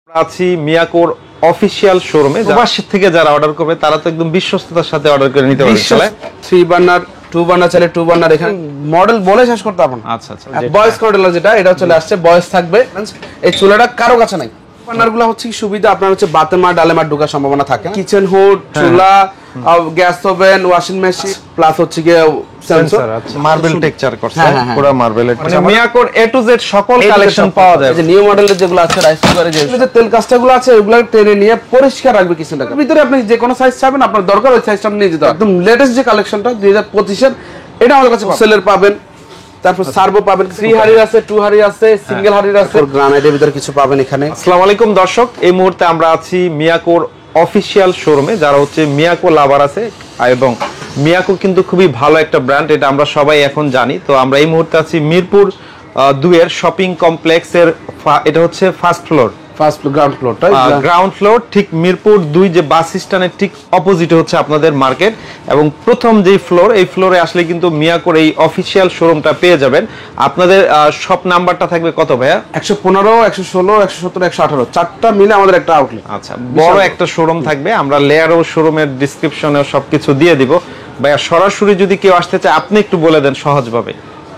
আছি মিয়াকোর অফিশিয়াল শোরুমে। প্রবাসী থেকে যারা অর্ডার করবে তারা তো একদম বিশ্বস্ততার সাথে অর্ডার করে নিতে পারবে। 3 বার্নার 2 বার্নার চাইলে 2 বার্নার এখানে মডেল বলে শেষ করতে পারবো না। আচ্ছা আচ্ছা, বয়েস মডেল যেটা এটা চলে আসছে, বয়েস থাকবে। এই চুলাটা কারো কাছে নাই। বার্নারগুলো হচ্ছে কি সুবিধা, আপনার হচ্ছে বাতে মার ডালে মার ঢোকার সম্ভাবনা থাকে। কিচেন হুড, চুলা, gas oven, washing machine plus হচ্ছে কি সেন্সর, মার্বেল টেক্সচার করছে, পুরো মার্বেলের। মানে মিয়াকোর এ টু জেড সকল কালেকশন পাওয়া যায়। যে নিউ মডেলের যেগুলো আছে রাইস কুকারে যে তেল কাস্টাগুলো আছে ওগুলো টেনে নিয়ে পরিষ্কার রাখবে কিচেনটাকে। ভিতরে আপনি যে কোনো সাইজ চাবেন, আপনার দরকার ওই সাইজটা নিয়ে যেতে হবে। একদম লেটেস্ট যে কালেকশনটা 2025 এর, এটা আমাদের কাছে সেলের পাবেন। তারপর সার্ভো পাবেন, 3 হাড়ি আছে, 2 হাড়ি আছে, সিঙ্গেল হাড়ি আছে, গ্রানাইটের ভিতরে কিছু পাবেন এখানে। আসসালামু আলাইকুম দর্শক, এই মুহূর্তে আমরা আছি মিয়াকোর অফিশিয়াল শোরুমে। যারা হচ্ছে মিয়াকো লাভার আছে, এবং মিয়াকো কিন্তু খুবই ভালো একটা ব্র্যান্ড, এটা আমরা সবাই এখন জানি। তো আমরা এই মুহূর্তে আছি মিরপুর 2 এর শপিং কমপ্লেক্সের, এটা হচ্ছে ফার্স্ট ফ্লোর, গ্রাউন্ড ফ্লোরটা, গ্রাউন্ড ফ্লোর, ঠিক মিরপুর 2 যে বাস স্ট্যান্ডের ঠিক অপোজিটে হচ্ছে আপনাদের মার্কেট। এবং প্রথম যে ফ্লোর, এই ফ্লোরে আসলে কিন্তু মিয়াকোর এই অফিশিয়াল শোরুমটা পেয়ে যাবেন। আপনাদের শপ নাম্বারটা থাকবে কত ভাইয়া? 115, 116, 117, 118, চারটা মিলে আমাদের একটা আউটলেট। আচ্ছা, বড় একটা শোরুম থাকবে। আমরা লেয়ারও শোরুমের ডেসক্রিপশনে সবকিছু দিয়ে দিব। ভাইয়া সরাসরি যদি কেউ আসতে চায় আপনি একটু বলে দেন সহজভাবে।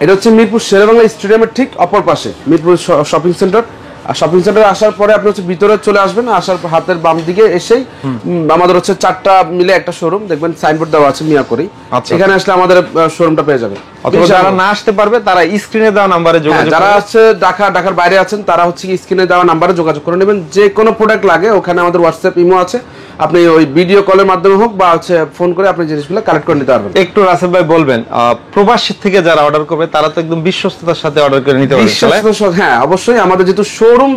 এটা হচ্ছে মিরপুর শেরেবাংলা স্টেডিয়ামের ঠিক অপর পাশে মিরপুর শপিং সেন্টার। আর শপিং সেন্টারে আসার পরে আপনি হচ্ছে ভিতরে চলে আসবেন, আসার হাতের বাম দিকে এসেই আমাদের হচ্ছে চারটা মিলে একটা শোরুম দেখবেন, সাইনবোর্ড দেওয়া আছে মিয়াকোরই। এখানে আসলে আমাদের শোরুমটা পেয়ে যাবে। অথবা যারা না আসতে পারবে তারা স্ক্রিনে দেওয়া নম্বরে যোগাযোগ, যারা হচ্ছে ঢাকার বাইরে আছেন তারা হচ্ছে স্ক্রিনে দেওয়া নম্বরে যোগাযোগ করে নেবেন। যে কোনো প্রোডাক্ট লাগে ওখানে আমাদের হোয়াটসঅ্যাপ, ইমো আছে, আপনি ওই ভিডিও কলের মাধ্যমে হোক বা হচ্ছে ফোন করে আপনি জিনিসগুলো কালেক্ট করে নিতে পারবেন। একটু রাসেল ভাই বলবেন, প্রবাসী থেকে যারা অর্ডার করবে তারা তো একদম বিশ্বস্ততার সাথে অর্ডার করে নিতে পারবে। হ্যাঁ অবশ্যই, আমাদের যেহেতু শোরুম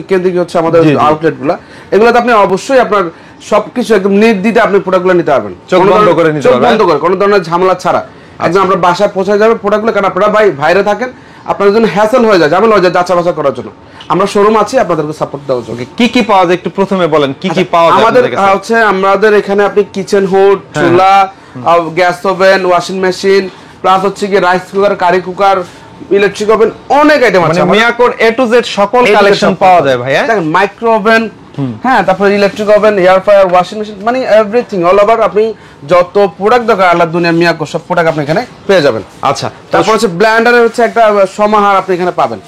কেন্দ্রিক হচ্ছে আমাদের আউটলেটগুলো, এগুলোতে আপনি অবশ্যই আপনার সবকিছু একদম নির্দ্বিধায় আপনি প্রোডাক্টগুলো নিতে পারবেন, চোখ বন্ধ করে নিতে পারবেন, বন্ধ করে কোনো ধরনের ঝামেলা ছাড়া একদম আপনার বাসায় পৌঁছে যাবে প্রোডাক্টগুলো। কারণ আপনারা বাইরে থাকেন, আপনাদের জন্য হ্যাসেল হয়ে যায়, ঝামেলা হয়ে যায় যাচা বাছা করার জন্য। আমরা শোরুম আছি আপনাদেরকে সাপোর্ট দেওয়ার জন্য। কি কি পাওয়া যায় একটু প্রথমে বলেন, কি কি পাওয়া যায় আমাদের হচ্ছে আমাদের এখানে আপনি কিচেন হুড, চুলা, gas oven, washing machine plus হচ্ছে কি rice cooker, curry cooker, electric oven, অনেক আইটেম আছে। মানে মিয়াকোর এ টু জেড সকল কালেকশন পাওয়া যায় ভাই। দেখেন মাইক্রো ওভেন, হ্যাঁ, তারপর electric oven, air fryer, washing machine, মানে এভরিথিং অল ওভার। আপনি যত প্রোডাক্ট দরকার আল্লাহ দুনিয়ার মিয়াকো সব প্রোডাক্ট আপনি এখানে পেয়ে যাবেন। আচ্ছা, তারপর হচ্ছে ব্লেন্ডারের হচ্ছে একটা সমাহার আপনি এখানে পাবেন।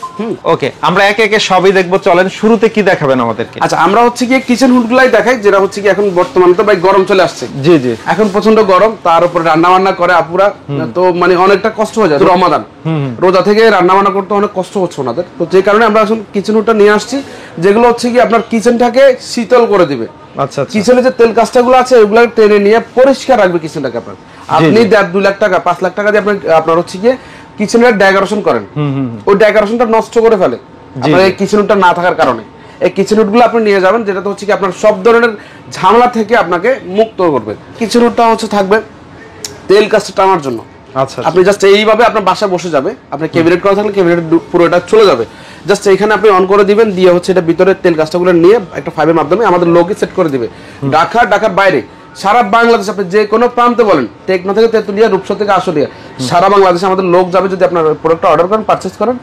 ওকে, আমরা একে একে সবই দেখবো, চলেন শুরুতে কি দেখাবেন আমাদেরকে? আচ্ছা, আমরা হচ্ছে কি কিচেন হুডগুলাই দেখাই, যেটা হচ্ছে কি এখন বর্তমানে তো ভাই গরম চলে আসছে। জি জি, এখন প্রচন্ড গরম, তার উপরে রান্না বান্না করে আপুরা, তো মানে অনেকটা কষ্ট হয়ে যায়। রমাদান রোজা থেকে রান্না বান্না করতে অনেক কষ্ট হচ্ছে ওনাদের, তো যে কারণে আমরা এখন কিচেন হুডটা নিয়ে আসছি, যেগুলো হচ্ছে কি আপনার কিচেনটাকে শীতল করে দিবে। আচ্ছা, কিচেনে যে তেল কাস্টাগুলো আছে ওগুলো টেনে নিয়ে পরিষ্কার রাখবে কিচেনটাকে। আপনার আপনি 1.5-2 লাখ টাকা 5 লাখ টাকা দিয়ে আপনার হচ্ছে গিয়ে কিচেনের ডেকোরেশন করেন, ওই ডেকোরেশনটা নষ্ট করে ফেলে আপনার এই কিচেন হুডটা না থাকার কারণে। এই কিচেন হুডগুলো আপনি নিয়ে যাবেন, যেটা হচ্ছে কি আপনার সব ধরনের ঝামেলা থেকে আপনাকে মুক্ত করবে। কিচেন হুডটা হচ্ছে থাকবে তেল কাস্টা টানার জন্য। আচ্ছা, আপনি জাস্ট এইভাবে আপনার বাসায় বসে যাবে, আপনি ক্যাবিনেট করা থাকলে ক্যাবিনেট পুরোটা চলে যাবে, জাস্ট এখানে আপনি অন করে দিবেন, দিয়ে হচ্ছে এটা ভিতরে তেল কাস্টাগুলো নিয়ে একটা ফাইভের মাধ্যমে আমাদের লোকই সেট করে দিবে। ঢাকার বাইরে সারা বাংলাদেশ আপনি যে কোনো প্রান্তে বলেন, টেকনো থেকে তেতুলিয়া, রূপসা থেকে আশুলিয়া, সারা বাংলাদেশে আমাদের লোক যাবে। যদি আপনার প্রোডাক্টটা অর্ডার করেন, পারচেজ করেন,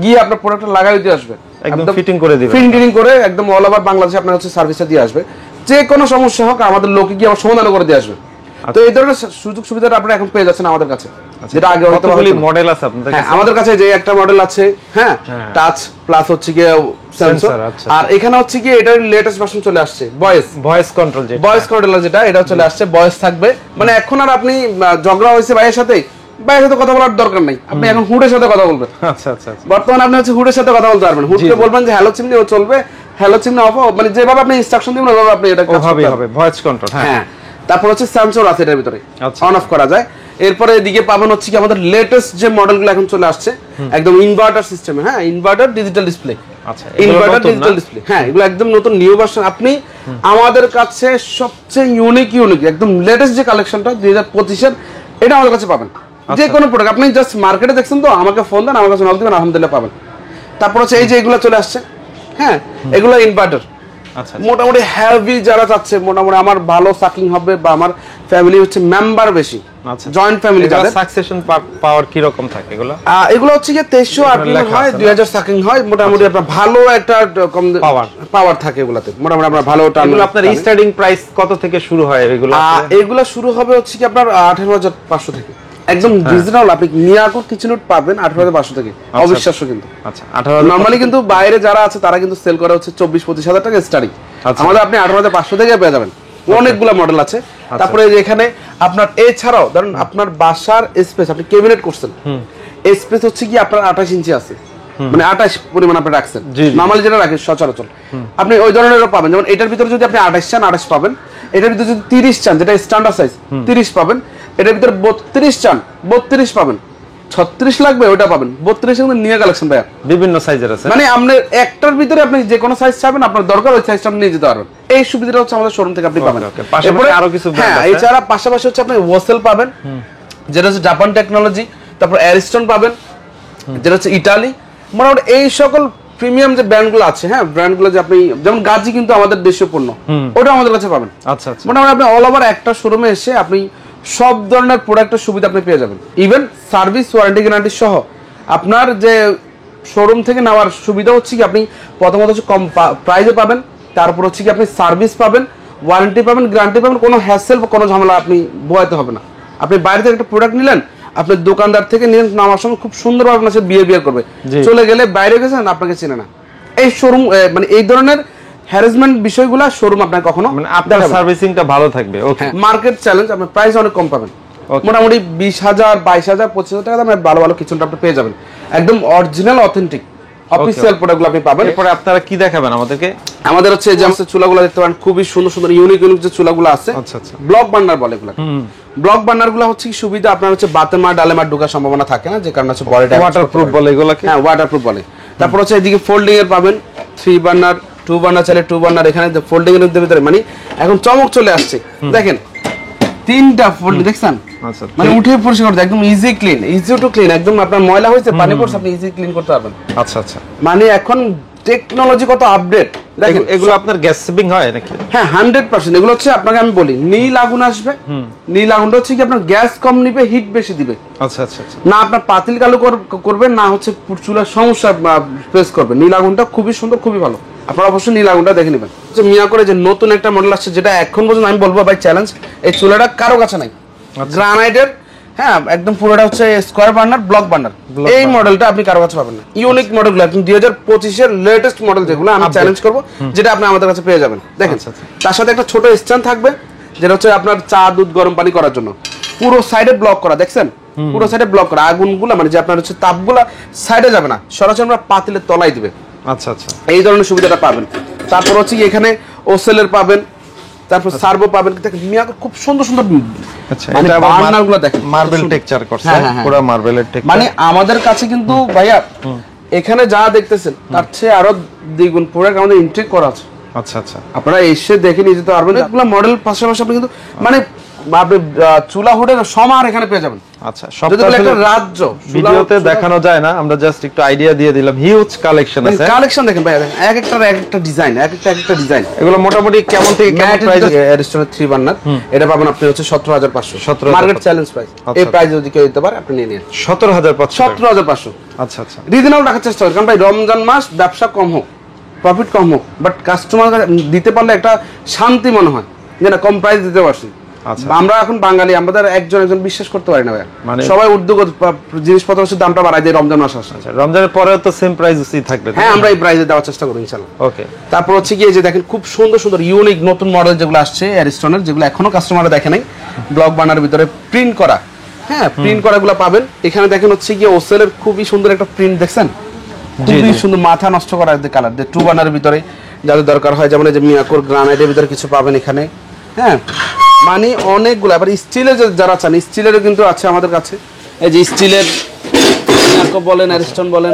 গিয়ে আপনার প্রোডাক্টটা লাগাই দিয়ে আসবে, একদম ফিটিং করে দিবে, ফিটিং করে একদম অল ওভার বাংলাদেশে আপনার হচ্ছে সার্ভিসটা দিয়ে আসবে। যে কোনো সমস্যা হোক আমাদের লোকে গিয়ে আমার সমাধান করে দিয়ে আসবে। তো এই ধরনের সুযোগ সুবিধাটা আপনারা এখন পেয়ে যাচ্ছেন আমাদের কাছে, যেটা আগে হয়তো মডেল আছে আপনাদের কাছে। আমাদের কাছে যে একটা মডেল আছে, হ্যাঁ, টাচ প্লাস হচ্ছে কি সেন্সর। আর এখানে হচ্ছে কি এটার লেটেস্ট ভার্সন চলে আসছে, ভয়েস কন্ট্রোল যেটা এটা চলে আসছে, ভয়েস থাকবে। মানে এখন আর আপনি ঝগড়া হয়েছে ভাইয়ের সাথে কথা বলার দরকার নাই, আপনি এখন হুডের সাথে কথা বলবেন। আচ্ছা আচ্ছা, বর্তমানে আপনি হচ্ছে হুডের সাথে কথা বলতে পারবেন। হুডকে বলবেন যে হ্যালো চিমনি, ও চলবে, হ্যালো চিমনি অফ, মানে যেভাবে আপনি ইনস্ট্রাকশন দিবেন ওইভাবে আপনি এটা হবে ভয়েস কন্ট্রোল। হ্যাঁ, তারপর হচ্ছে সেন্সর আছে এটার ভিতরে, অন অফ করা যায়। এরপরে এদিকে পাবেন হচ্ছে কি আমাদের লেটেস্ট যে মডেলগুলো এখন চলে আসছে, একদম ইনভার্টার সিস্টেমে, হ্যাঁ, ইনভার্টার ডিজিটাল ডিসপ্লে। আচ্ছা, ইনভার্টার ডিজিটাল ডিসপ্লে, হ্যাঁ, এগুলো একদম নতুন নিউ ভার্সন। আপনি আমাদের কাছে সবচেয়ে ইউনিক একদম লেটেস্ট যে কালেকশনটা 2025 এর, এটা আমাদের কাছে পাবেন। যে কোনো প্রোডাক্ট আপনি জাস্ট মার্কেটে দেখছেন তো, আমাকে ফোন দেন, আমার কাছে নক দিবেন, আলহামদুলিল্লাহ পাবেন। তারপর হচ্ছে এই যে এগুলো চলে আসছে, হ্যাঁ, এগুলো ইনভার্টার। মোটামুটি হেভি যারা চাচ্ছে, মোটামুটি আমার ভালো সাকিং হবে বা আমার ফ্যামিলি হচ্ছে মেম্বার বেশি, আচ্ছা জয়েন্ট ফ্যামিলি যাদের সাকসেশন পাওয়ার কি রকম থাকে এগুলো এগুলো হচ্ছে কি 2300 আরপিএম হয় 2000 সাকিং হয় মোটামুটি আপনার ভালো একটা কম পাওয়ার থাকে এগুলাতে মোটামুটি আপনার ভালো টার্ন এগুলো আপনার স্টার্টিং প্রাইস কত থেকে শুরু হয় এগুলো এগুলো শুরু হবে হচ্ছে কি আপনার 18500 থেকে একদম রিজনেবল আপনি মিয়াকো কিচেনউড পাবেন 18500 থেকে অবিশ্বাস্য কিন্তু আচ্ছা 18000 নরমালি কিন্তু বাইরে যারা আছে তারা কিন্তু সেল করে হচ্ছে 24-25 টাকা স্টার্টিং আমাদের আপনি 18500 থেকে পেয়ে যাবেন অনেকগুলো মডেল আছে তারপরে এখানে আপনার এছাড়াও ধরুন আপনার বাসার স্পেস আপনি ক্যাবিনেট করছেন স্পেস হচ্ছে কি আপনার 28 ইঞ্চি আছে মানে 28 পরিমাণ আপনি রাখছেন নরমালি যেটা রাখেন সচরাচর আপনি ওই ধরনেরও পাবেন যেমন এটার ভিতরে যদি আপনি 28 চান 28 পাবেন এটার ভিতরে যদি 30 চান যেটা স্ট্যান্ডার্ড সাইজ 30 পাবেন এটার ভিতরে 32 চান 32 পাবেন 36 লাগবে ওটা পাবেন 32 এর নিয়ে কালেকশন ভাইয়া বিভিন্ন সাইজের আছে মানে আপনি একটার ভিতরে আপনি যে কোনো সাইজ চাবেন আপনার দরকার ওই সাইজটা আপনি নিয়ে যেতে পারবেন এই সুবিধাটা হচ্ছে আমাদের শোরুম থেকে আপনি পাবেন পাশাপাশি আরো কিছু হ্যাঁ এছাড়া পাশাপাশি হচ্ছে আপনি ওয়াসেল পাবেন যেটা হচ্ছে জাপান টেকনোলজি তারপর অ্যারিস্টন পাবেন যেটা হচ্ছে ইতালি মোটামুটি এই সকল প্রিমিয়াম যে ব্র্যান্ডগুলো আছে হ্যাঁ ব্র্যান্ডগুলো যে আপনি যেমন গাজি কিন্তু আমাদের দেশীয় পণ্য ওটা আমাদের কাছে পাবেন আচ্ছা আচ্ছা মোটামুটি আপনি অল ওভার একটা শোরুমে এসে আপনি সব ধরনের প্রোডাক্টের সুবিধা আপনি পেয়ে যাবেন ইভেন সার্ভিস ওয়ারেন্টি গ্যারান্টি সহ আপনার যে শোরুম থেকে নেওয়ার সুবিধা হচ্ছে কি আপনি প্রথমত হচ্ছে কম প্রাইসে পাবেন তারপর হচ্ছে কি আপনি সার্ভিস পাবেন ওয়ারেন্টি পাবেন গ্যারান্টি পাবেন কোনো হ্যাসেল বা কোনো ঝামেলা আপনি ভোগাতে হবে না আপনি বাইরে থেকে একটা প্রোডাক্ট নিলেন আপনি দোকানদার থেকে নিয়ে নামার সময় খুব সুন্দরভাবে আপনার সাথে বিহেভিয়ার করবে চলে গেলে বাইরে গেছেন আপনাকে চেনে না এই শোরুম মানে এই ধরনের হ্যারাসমেন্ট বিষয়গুলো শোরুম আপনার কখনো মানে আপনার সার্ভিসিংটা ভালো থাকবে ওকে মার্কেট চ্যালেঞ্জ আপনি প্রাইস অনেক কম পাবেন মোটামুটি 20000 22000 25000 টাকা দামের ভালো ভালো কিচেনটা আপনি পেয়ে যাবেন একদম অরিজিনাল অথেন্টিক অফিশিয়াল প্রোডাক্টগুলো আপনি পাবেন এরপরে আপনারা কি দেখাবেন আমাদেরকে আমাদের হচ্ছে যে আমাদের চুলাগুলো দেখতে পারেন খুবই সুন্দর সুন্দর ইউনিক ইউনিক যে চুলাগুলো আছে আচ্ছা আচ্ছা ব্লক বার্নার বলে এগুলো ব্লক বার্নারগুলো হচ্ছে কি সুবিধা আপনার হচ্ছে বাতেমা ডালেমা ঢোকার সম্ভাবনা থাকে না যে কারণে হচ্ছে বডিটা ওয়াটারপ্রুফ বলে এগুলোকে হ্যাঁ ওয়াটারপ্রুফ বলে তারপর হচ্ছে এদিকে ফোল্ডিং এর পাবেন 3 বার্নার 2 বার্নার চাইলে 2 বার্নার এখানে ফোল্ডিং এর ভিতরে মানে এখন চমক চলে আসছে দেখেন তিনটা ফোল্ড দেখছেন আচ্ছা মানে উঠে পরিষ্কার করতে একদম easy clean easy to clean একদম আপনার ময়লা হয়েছে পানি পড়ছে আপনি ইজি ক্লিন করতে পারবেন আচ্ছা আচ্ছা মানে এখন টেকনোলজি কত আপডেট দেখেন এগুলো আপনার গ্যাস সেভিং হয় নাকি হ্যাঁ 100% এগুলো হচ্ছে আপনাকে আমি বলি নীল আগুন আসবে নীল আগুনটা হচ্ছে কি আপনার গ্যাস কম নিবে হিট বেশি দিবে আচ্ছা আচ্ছা আচ্ছা না আপনার পাতিল কালো করবে না হচ্ছে চুলার সমস্যা ফেস করবে নীল আগুনটা খুবই সুন্দর খুবই ভালো আপনারা অবশ্যই নীল আগুনটা দেখে নেবেন যে মিয়াকোর যে নতুন একটা মডেল আসছে যেটা এখন পর্যন্ত আমি বলবো ভাই চ্যালেঞ্জ এই চুলাটা কারো কাছে নাই গ্রানাইটের হ্যাঁ একদম পুরোটা হচ্ছে স্কোয়ার বার্নার ব্লক বার্নার এই মডেলটা আপনি কারো কাছে পাবেন না ইউনিক মডেলগুলো আপনি 2025 এর লেটেস্ট মডেল যেগুলো আমি চ্যালেঞ্জ করব যেটা আপনি আমাদের কাছে পেয়ে যাবেন দেখেন তার সাথে একটা ছোট স্ট্যান্ড থাকবে যেটা হচ্ছে আপনার চা দুধ গরম পানি করার জন্য পুরো সাইডে ব্লক করা দেখছেন পুরো সাইডে ব্লক করা আগুনগুলো মানে যে আপনার হচ্ছে তাপগুলো সাইডে যাবে না সরাসরি আমরা পাতিলের তলায় দিবে আচ্ছা আচ্ছা এই ধরনের সুবিধাটা পাবেন তারপর হচ্ছে এখানে ওসেলের পাবেন তারপর সার্ভো পাবেন দেখেন মিয়াকো খুব সুন্দর সুন্দর আচ্ছা মানে এটা বার্নারগুলো দেখেন মার্বেল টেক্সচার করছে হ্যাঁ। পুরো মার্বেলের টেক্সচার মানে আমাদের কাছে কিন্তু ভাইয়া এখানে যা দেখতেছেন তার চেয়ে আরো দ্বিগুণ প্রোডাক্ট আমাদের ইনটেক করা আছে আচ্ছা আচ্ছা আপনারা এসে দেখে নিয়ে যেতে পারবেন এগুলো মডেল পাশাপাশি আপনি কিন্তু মানে আপনি চুলা হুডের সমার এখানে পেয়ে যাবেন আচ্ছা সব একটা রাজ্য ভিডিওতে দেখানো যায় না আমরা জাস্ট একটু আইডিয়া দিয়ে দিলাম হিউজ কালেকশন আছে কালেকশন দেখেন ভাই এক একটা ডিজাইন এক একটা ডিজাইন এগুলো মোটামুটি কেমন থেকে কেমন প্রাইস রেস্টুরেন্ট 3 বার্নার এটা পাবেন আপনি হচ্ছে 17500 মার্কেট চ্যালেঞ্জ প্রাইস এই প্রাইস যদি কেউ দিতে পারে আপনি নিয়ে নিন 17500 17500 আচ্ছা আচ্ছা রিজনেবল রাখার চেষ্টা করেন কারণ ভাই রমজান মাস ব্যবসা কম হোক প্রফিট কম হোক বাট কাস্টমার দিতে পারলে একটা শান্তি মনে হয় যে না কম প্রাইস দিতে পারছি আমরা এখন বাঙালি আমাদের একজন বিশ্বাস করতে পারি না ভাই মানে সবাই উদ্যোগ জিনিসপত্র দামটা বাড়ায় দেয় রমজান মাস আসছে রমজানের পরে তো সেম প্রাইসই থাকবে হ্যাঁ আমরা এই প্রাইসে দেওয়ার চেষ্টা করি ইনশাআল্লাহ ওকে তারপর হচ্ছে কি যে দেখেন খুব সুন্দর সুন্দর ইউনিক নতুন মডেল যেগুলো আসছে অ্যারিস্টনের যেগুলো এখনো কাস্টমাররা দেখে নাই ব্লক বানার ভিতরে প্রিন্ট করা হ্যাঁ প্রিন্ট করাগুলো পাবেন এখানে দেখেন হচ্ছে কি ওসেলের খুবই সুন্দর একটা প্রিন্ট দেখছেন খুবই সুন্দর মাথা নষ্ট করা কালার 2 বানার ভিতরে যাদের দরকার হয় যেমন এই যে মিয়াকোর গ্রানাইটের ভিতরে কিছু পাবেন এখানে হ্যাঁ মানে অনেকগুলো আবার স্টিলের যারা চান স্টিলেরও কিন্তু আছে আমাদের কাছে এই যে স্টিলের মিয়াকো বলেন অ্যারিস্টন বলেন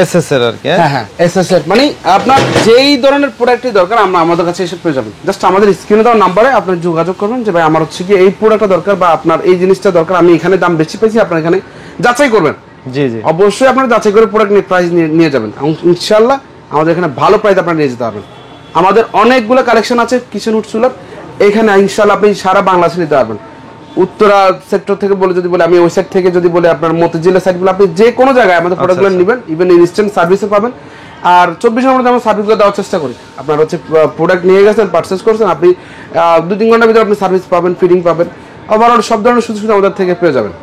এসএস এর আর কি হ্যাঁ এসএস এর মানে আপনার যেই ধরনের প্রোডাক্টই দরকার আমরা আমাদের কাছে এসে পেয়ে যাবেন জাস্ট আমাদের স্ক্রিনে দেওয়া নম্বরে আপনি যোগাযোগ করবেন যে ভাই আমার হচ্ছে কি এই প্রোডাক্টটা দরকার বা আপনার এই জিনিসটা দরকার আমি এখানে দাম বেশি পেয়েছি আপনার এখানে যাচাই করবেন জি জি অবশ্যই আপনারা যাচাই করে প্রোডাক্ট নিয়ে প্রাইস নিয়ে যাবেন ইনশাআল্লাহ আমাদের এখানে ভালো প্রাইস আপনারা নিয়ে যেতে পারবেন আমাদের অনেকগুলো কালেকশন আছে কিচেন উড চুলার এখানে ইনশাআল্লাহ আপনি সারা বাংলাদেশে নিতে পারবেন উত্তরা সেক্টর থেকে বলে যদি বলে, আমি ওই সাইড থেকে যদি বলে আপনার মতিঝিলের সাইডগুলো, আপনি যে কোনো জায়গায় আমাদের প্রোডাক্টগুলো নেবেন, ইভেন ইনস্ট্যান্ট সার্ভিসও পাবেন। আর 24 ঘন্টার মধ্যে আমরা সার্ভিসগুলো দেওয়ার চেষ্টা করি। আপনার হচ্ছে প্রোডাক্ট নিয়ে গেছেন, পারচেস করছেন, আপনি 2-3 ঘন্টার ভিতরে আপনি সার্ভিস পাবেন, ফিটিং পাবেন, ওভারঅল সব ধরনের সুযোগ সুবিধা আমাদের থেকে পেয়ে যাবেন।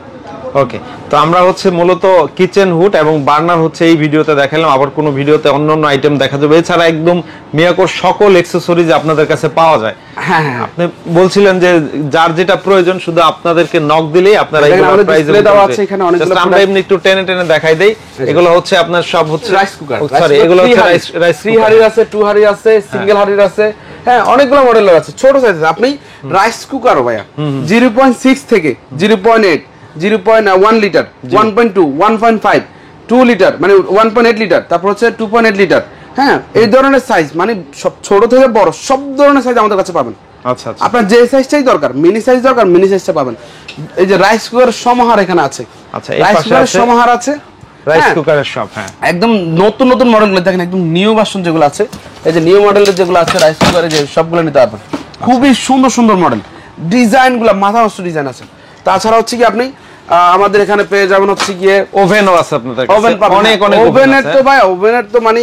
ওকে, তো আমরা হচ্ছে মূলত কিচেন হুড এবং বার্নার হচ্ছে এই ভিডিওতে দেখালাম, আবার কোনো ভিডিওতে অন্য অন্য আইটেম দেখা যাবে। এছাড়া একদম মিয়াকোর সকল অ্যাকসেসরিজ আপনাদের কাছে পাওয়া যায়। হ্যাঁ, আপনি বলছিলেন যে যার যেটা প্রয়োজন শুধু আপনাদেরকে নক দিলেই আপনারা এগুলো প্রাইসে দেওয়া আছে। এখানে অনেকগুলো আমরা এমনি একটু টেনে টেনে দেখাই দেই। এগুলো হচ্ছে আপনার সব হচ্ছে রাইস কুকার, সরি এগুলো হচ্ছে রাইস 3 হাড়ির আছে, 2 হাড়ি আছে, সিঙ্গেল হাড়ির আছে, হ্যাঁ অনেকগুলো মডেলের আছে, ছোট সাইজ। আপনি রাইস কুকার ভাইয়া 0.6 থেকে 0.8, 0.1 লিটার, 1.2, 1.5, 2 লিটার, মানে 1.8 লিটার, তারপর হচ্ছে 2.8 লিটার, হ্যাঁ এই ধরনের সাইজ, মানে সব ছোট থেকে বড় সব ধরনের সাইজ আমাদের কাছে পাবেন। আচ্ছা আচ্ছা, আপনার যে সাইজটাই দরকার, মিনি সাইজ দরকার, মিনি সাইজটা পাবেন। এই যে রাইস কুকারের সমাহার এখানে আছে। আচ্ছা, রাইস কুকারের সমাহার আছে, রাইস কুকারের সব, হ্যাঁ একদম নতুন নতুন মডেলগুলো দেখেন, একদম নিউ ভার্সন যেগুলো আছে, এই যে নিউ মডেলের যেগুলো আছে রাইস কুকারে, যে সবগুলো নিতে পারবেন। খুবই সুন্দর সুন্দর মডেল, ডিজাইনগুলো মাথা নষ্ট ডিজাইন আছে। তাছাড়া হচ্ছে কি আপনি আমাদের এখানে পেয়ে যাবেন হচ্ছে গিয়ে ওভেনও আছে আপনাদের কাছে, ওভেন পাবেন। অনেক অনেক ওভেনের তো ভাই, ওভেনের তো মানে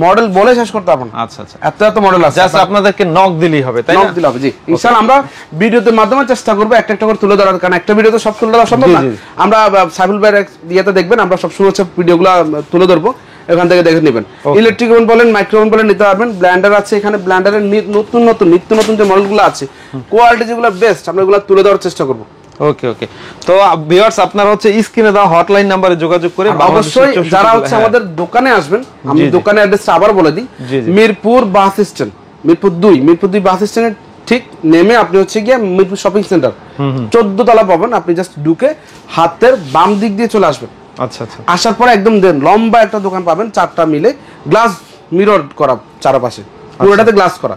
মডেল বলে শেষ করতে পারবো না। আচ্ছা আচ্ছা, এত এত মডেল আছে, জাস্ট আপনাদেরকে নক দিলেই হবে, তাই না? নক দিলে হবে, জি ইনশাআল্লাহ। আমরা ভিডিওতে মাধ্যমে চেষ্টা করব একটা একটা করে তুলে ধরার, কারণ একটা ভিডিওতে সব তুলে ধরা সম্ভব না। আমরা সাইফুল ভাইয়ের ইয়েতে দেখবেন, আমরা সবসময় হচ্ছে ভিডিওগুলো তুলে ধরবো, এখান থেকে দেখে নেবেন। ইলেকট্রিক ওভেন বলেন, মাইক্রো ওভেন বলেন নিতে পারবেন। ব্লেন্ডার আছে এখানে, ব্লেন্ডারের নতুন নতুন নিত্য নতুন যে মডেলগুলো আছে, কোয়ালিটি যেগুলো বেস্ট, আমরা এগুলো তুলে ধরার চেষ্টা করব। ওকে ওকে, তো ভিউয়ার্স আপনারা হচ্ছে স্ক্রিনে দেওয়া হটলাইন নম্বরে যোগাযোগ করে অবশ্যই যারা হচ্ছে আমাদের দোকানে আসবেন, আমি দোকানের অ্যাড্রেসটা আবার বলে দিই। মিরপুর বাস স্ট্যান্ড, মিরপুর 2 বাস স্ট্যান্ডের ঠিক নেমে আপনি হচ্ছে গিয়ে মিরপুর শপিং সেন্টার 14 তলা পাবেন। আপনি জাস্ট ঢুকে হাতের বাম দিক দিয়ে চলে আসবেন। আচ্ছা আচ্ছা, আসার পরে একদম লম্বা একটা দোকান পাবেন, 4টা মিলে গ্লাস মিরর করা, চারপাশে পুরোটাতে গ্লাস করা,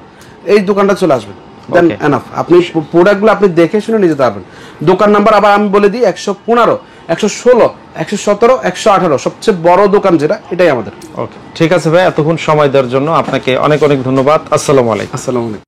এই দোকানটা চলে আসবেন। দেন এনাফ, আপনি প্রোডাক্টগুলো আপনি দেখে শুনে নিয়ে যেতে পারবেন। দোকান নাম্বার আবার আমি বলে দিই, 115, 116, 117, 118 সবচেয়ে বড় দোকান যেটা, এটাই আমাদের। ওকে ঠিক আছে ভাই, এতক্ষণ সময় দেওয়ার জন্য আপনাকে অনেক অনেক ধন্যবাদ। আসসালামু আলাইকুম। আসসালামু আলাইকুম।